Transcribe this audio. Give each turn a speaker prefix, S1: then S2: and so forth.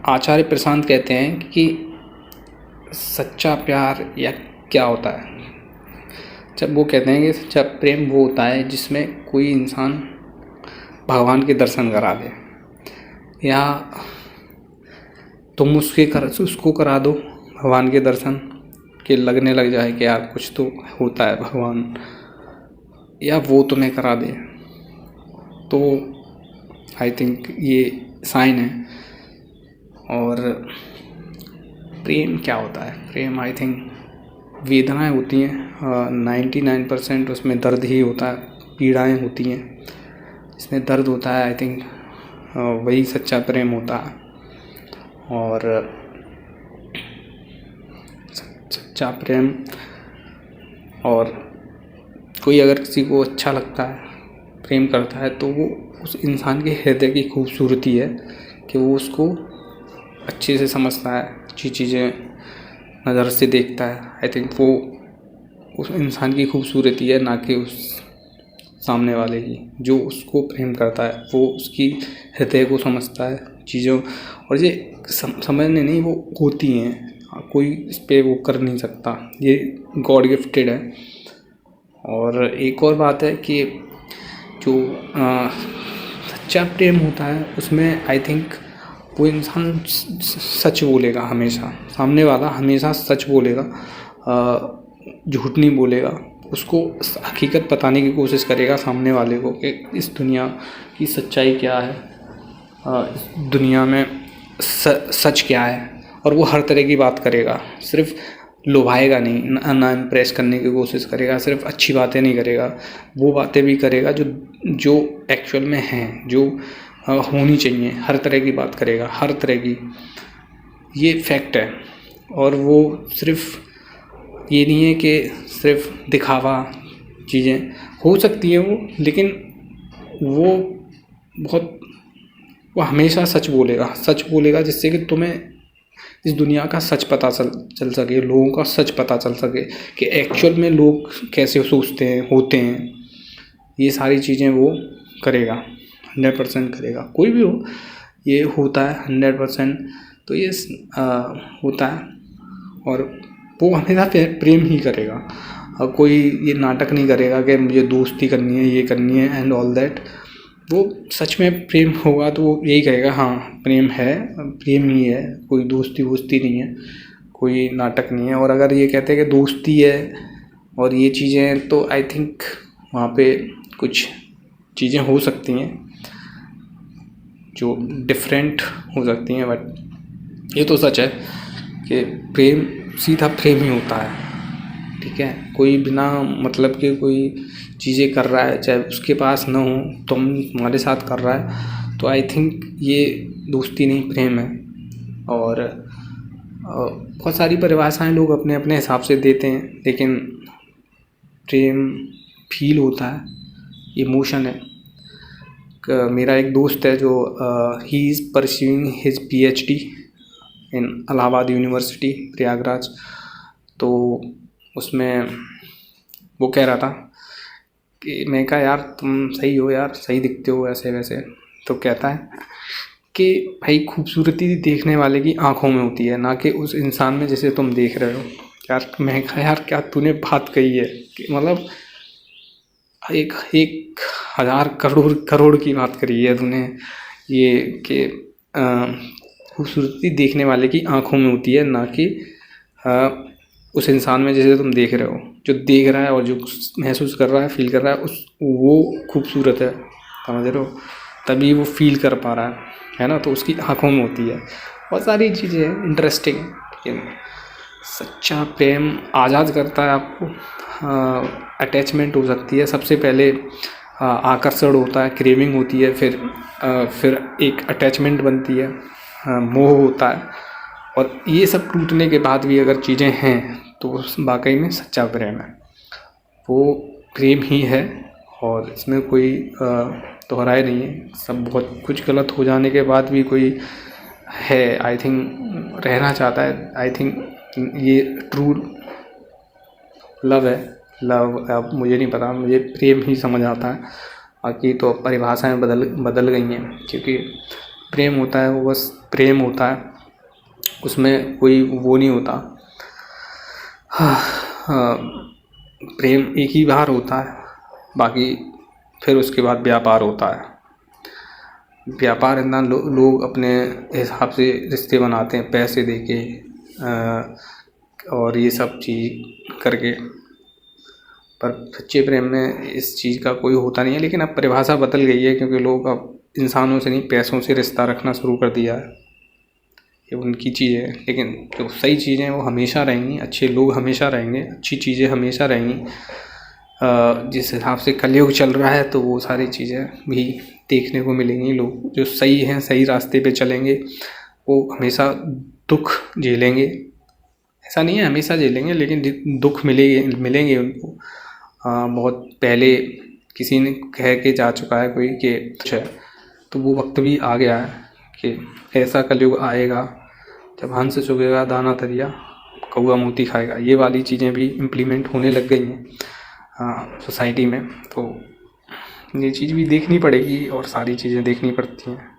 S1: आचार्य प्रशांत कहते हैं कि सच्चा प्यार या क्या होता है। जब वो कहते हैं कि सच्चा प्रेम वो होता है जिसमें कोई इंसान भगवान के दर्शन करा दे, या तुम उसको करा दो भगवान के दर्शन, कि लगने लग जाए कि यार कुछ तो होता है भगवान, या वो तुम्हें करा दे। तो आई थिंक ये साइन है। और प्रेम क्या होता है? प्रेम आई थिंक वेदनाएं होती हैं, 99% उसमें दर्द ही होता है, पीड़ाएं होती हैं, इसमें दर्द होता है। आई थिंक वही सच्चा प्रेम होता है। और सच्चा प्रेम, और कोई अगर किसी को अच्छा लगता है, प्रेम करता है, तो वो उस इंसान के हृदय की खूबसूरती है कि वो उसको अच्छे से समझता है, अच्छी चीज़ें नज़र से देखता है। आई थिंक वो उस इंसान की खूबसूरती है, ना कि उस सामने वाले की। जो उसको प्रेम करता है वो उसकी हृदय को समझता है चीज़ों, और ये समझने नहीं, वो होती हैं, कोई इस पर वो कर नहीं सकता, ये गॉड गिफ्टेड है। और एक और बात है कि जो सच्चा प्रेम होता है उसमें आई थिंक वो इंसान सच बोलेगा हमेशा, सामने वाला हमेशा सच बोलेगा, झूठ नहीं बोलेगा। उसको हकीकत बताने की कोशिश करेगा सामने वाले को कि इस दुनिया की सच्चाई क्या है, इस दुनिया में सच क्या है। और वो हर तरह की बात करेगा, सिर्फ लुभाएगा नहीं, ना इम्प्रेस करने की कोशिश करेगा, सिर्फ अच्छी बातें नहीं करेगा, वो बातें भी करेगा जो एक्चुअल में हैं, जो होनी चाहिए। हर तरह की बात करेगा, हर तरह की, ये फैक्ट है। और वो सिर्फ ये नहीं है कि सिर्फ दिखावा चीज़ें हो सकती है वो, लेकिन वो हमेशा सच बोलेगा जिससे कि तुम्हें इस दुनिया का सच पता चल सके, लोगों का सच पता चल सके कि एक्चुअल में लोग कैसे सोचते हैं, होते हैं। ये सारी चीज़ें वो करेगा, 100% करेगा। कोई भी हो, ये होता है 100%। तो ये होता है, और वो हमेशा प्रेम ही करेगा। कोई ये नाटक नहीं करेगा कि मुझे दोस्ती करनी है, ये करनी है एंड ऑल दैट। वो सच में प्रेम होगा तो वो यही कहेगा, हाँ प्रेम है, प्रेम ही है, कोई दोस्ती वोस्ती नहीं है, कोई नाटक नहीं है। और अगर ये कहते हैं कि दोस्ती है और ये चीज़ें हैं, तो आई थिंक वहाँ पे कुछ चीज़ें हो सकती हैं जो डिफरेंट हो सकती हैं। बट ये तो सच है कि प्रेम सीधा प्रेम ही होता है, ठीक है। कोई बिना मतलब के कोई चीज़ें कर रहा है, चाहे उसके पास ना हो, तुम तुम्हारे साथ कर रहा है, तो आई थिंक ये दोस्ती नहीं, प्रेम है। और बहुत सारी परिभाषाएं लोग अपने अपने हिसाब से देते हैं, लेकिन प्रेम फील होता है, इमोशन है। मेरा एक दोस्त है जो he is pursuing his PhD in Allahabad university Prayagraj. तो उसमें वो कह रहा था कि मैं कहा यार तुम सही हो यार, सही दिखते हो ऐसे वैसे। तो कहता है कि भाई खूबसूरती देखने वाले की आंखों में होती है, ना कि उस इंसान में जिसे तुम देख रहे हो। यार मैं कहा यार क्या तूने बात कही है, कि मतलब एक 1000 करोड़ की बात करी है तूने। ये कि खूबसूरती देखने वाले की आंखों में होती है, ना कि उस इंसान में जिसे तुम देख रहे हो। जो देख रहा है और जो महसूस कर रहा है, फील कर रहा है, वो खूबसूरत है, समझ रहे हो, तभी वो फील कर पा रहा है ना। तो उसकी आंखों में होती है। बहुत सारी चीज़ें हैं इंटरेस्टिंग, लेकिन सच्चा प्रेम आज़ाद करता है आपको। अटैचमेंट हो सकती है, सबसे पहले आकर्षण होता है, क्रेविंग होती है, फिर एक अटैचमेंट बनती है, मोह होता है। और ये सब टूटने के बाद भी अगर चीज़ें हैं तो वाकई में सच्चा प्रेम है, वो प्रेम ही है। और इसमें कोई दोहराए नहीं है। सब बहुत कुछ गलत हो जाने के बाद भी कोई है, आई थिंक रहना चाहता है। आई थिंक ये ट्रू लव है। लव अब मुझे नहीं पता, मुझे प्रेम ही समझ आता है, बाकी तो परिभाषाएं बदल गई हैं। क्योंकि प्रेम होता है वो बस प्रेम होता है, उसमें कोई वो नहीं होता। प्रेम एक ही बार होता है, बाकी फिर उसके बाद व्यापार होता है। व्यापार इतना लोग अपने हिसाब से रिश्ते बनाते हैं, पैसे देके और ये सब चीज़ करके। पर सच्चे प्रेम में इस चीज़ का कोई होता नहीं है। लेकिन अब परिभाषा बदल गई है, क्योंकि लोग अब इंसानों से नहीं, पैसों से रिश्ता रखना शुरू कर दिया है। ये उनकी चीज़ है, लेकिन जो सही चीज़ें वो हमेशा रहेंगी, अच्छे लोग हमेशा रहेंगे, अच्छी चीज़ें हमेशा रहेंगी। जिस हिसाब से कलयुग चल रहा है तो वो सारी चीज़ें भी देखने को मिलेंगी। लोग जो सही हैं, सही रास्ते पे चलेंगे, वो हमेशा दुख झेलेंगे। ऐसा नहीं है हमेशा झेलेंगे, लेकिन दुख मिलेंगे उनको। बहुत पहले किसी ने कह के जा चुका है कोई कि कुछ है, तो वो वक्त भी आ गया है कि ऐसा कलयुग आएगा जब हंस चुगेगा दाना तरिया, कौआ मोती खाएगा। ये वाली चीज़ें भी इम्प्लीमेंट होने लग गई हैं सोसाइटी में। तो ये चीज़ भी देखनी पड़ेगी और सारी चीज़ें देखनी पड़ती हैं।